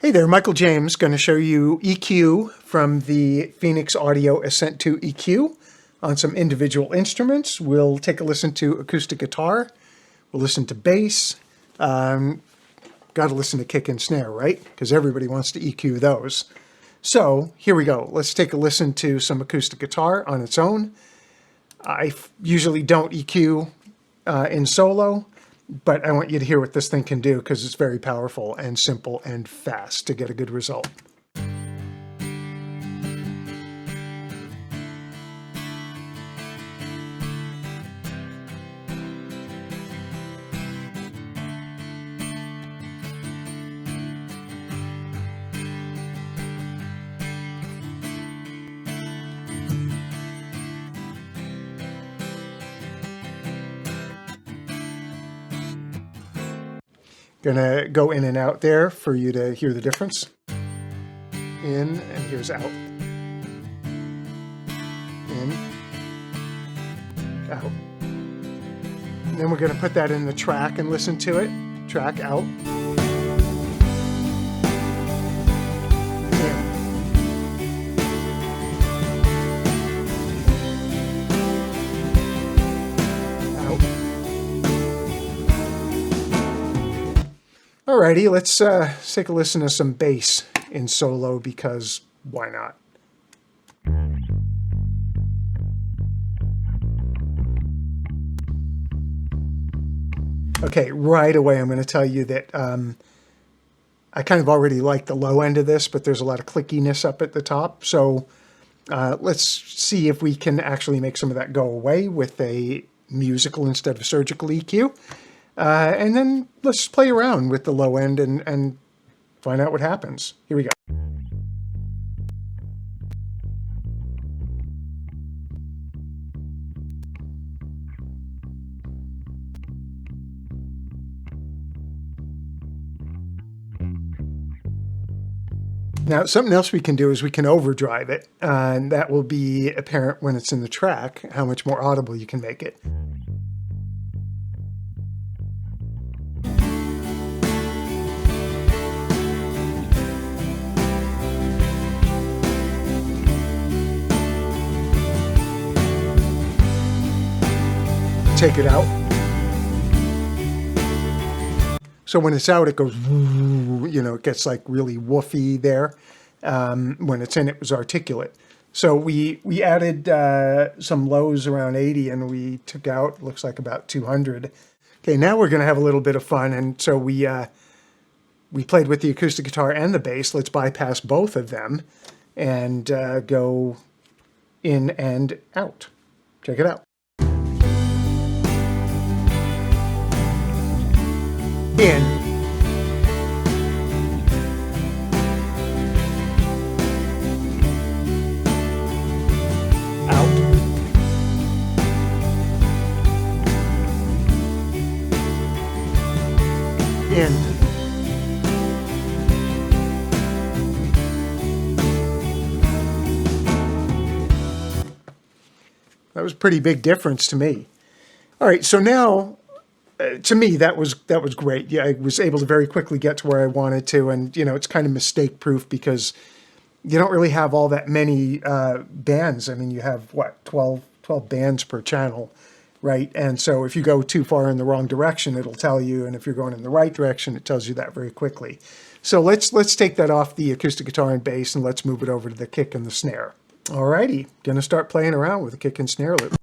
Hey there, Michael James, going to show you EQ from the Phoenix Audio Ascent 2 EQ on some individual instruments. We'll take a listen to acoustic guitar, we'll listen to bass, got to listen to kick and snare, right? Because everybody wants to EQ those. So here we go. Let's take a listen to some acoustic guitar on its own. I usually don't EQ in solo, but I want you to hear what this thing can do because it's very powerful and simple and fast to get a good result. Gonna go in and out there for you to hear the difference. In, and here's out. In, out. And then we're gonna put that in the track and listen to it. Track out. In. Out. Alrighty, let's take a listen to some bass in solo because why not? Okay, right away I'm going to tell you that I kind of already like the low end of this, but there's a lot of clickiness up at the top. So let's see if we can actually make some of that go away with a musical instead of surgical EQ. And then let's play around with the low end and find out what happens. Here we go. Now, something else we can do is we can overdrive it, and that will be apparent when it's in the track, how much more audible you can make it. Take it out. So when it's out, it goes, you know, it gets like really woofy there. When it's in, it was articulate. So we added some lows around 80 and we took out, looks like about 200. Okay, now we're going to have a little bit of fun. And so we played with the acoustic guitar and the bass. Let's bypass both of them and go in and out. Check it out. In, out, in, that was a pretty big difference to me. All right, so now to me, that was great. Yeah, I was able to very quickly get to where I wanted to, and you know, it's kind of mistake-proof because you don't really have all that many bands. I mean, you have what 12 bands per channel, right? And so if you go too far in the wrong direction, it'll tell you, and if you're going in the right direction, it tells you that very quickly. So let's take that off the acoustic guitar and bass, and let's move it over to the kick and the snare. Alrighty, gonna start playing around with the kick and snare loop.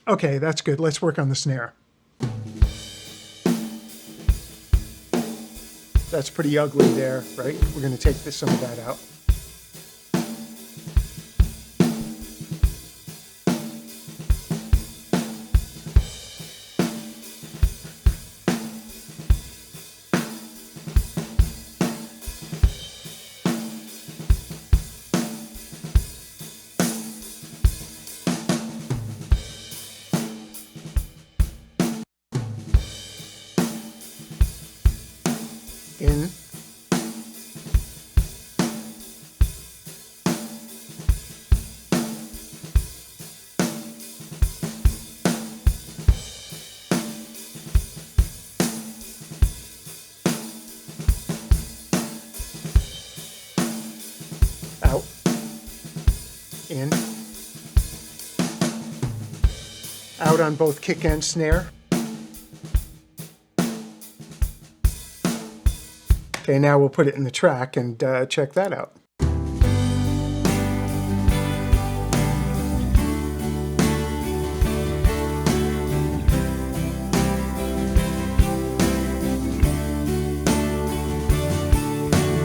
Okay, that's good. Let's work on the snare. That's pretty ugly there, right? We're going to take some of that out. in, out, in, out on both kick and snare. Okay, now we'll put it in the track and check that out.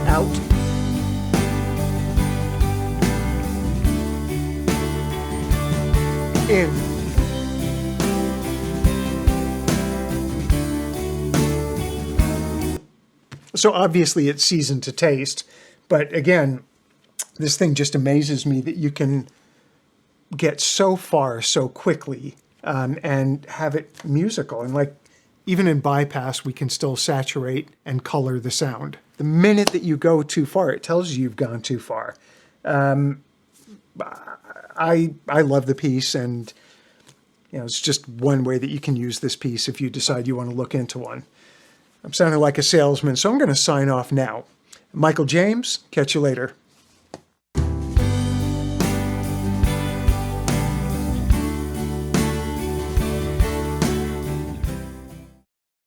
Out. In. So obviously it's seasoned to taste, but again, this thing just amazes me that you can get so far so quickly and have it musical. And like, even in bypass, we can still saturate and color the sound. The minute that you go too far, it tells you you've gone too far. I love the piece, and it's just one way that you can use this piece if you decide you want to look into one. I'm sounding like a salesman, so I'm going to sign off now. Michael James, catch you later.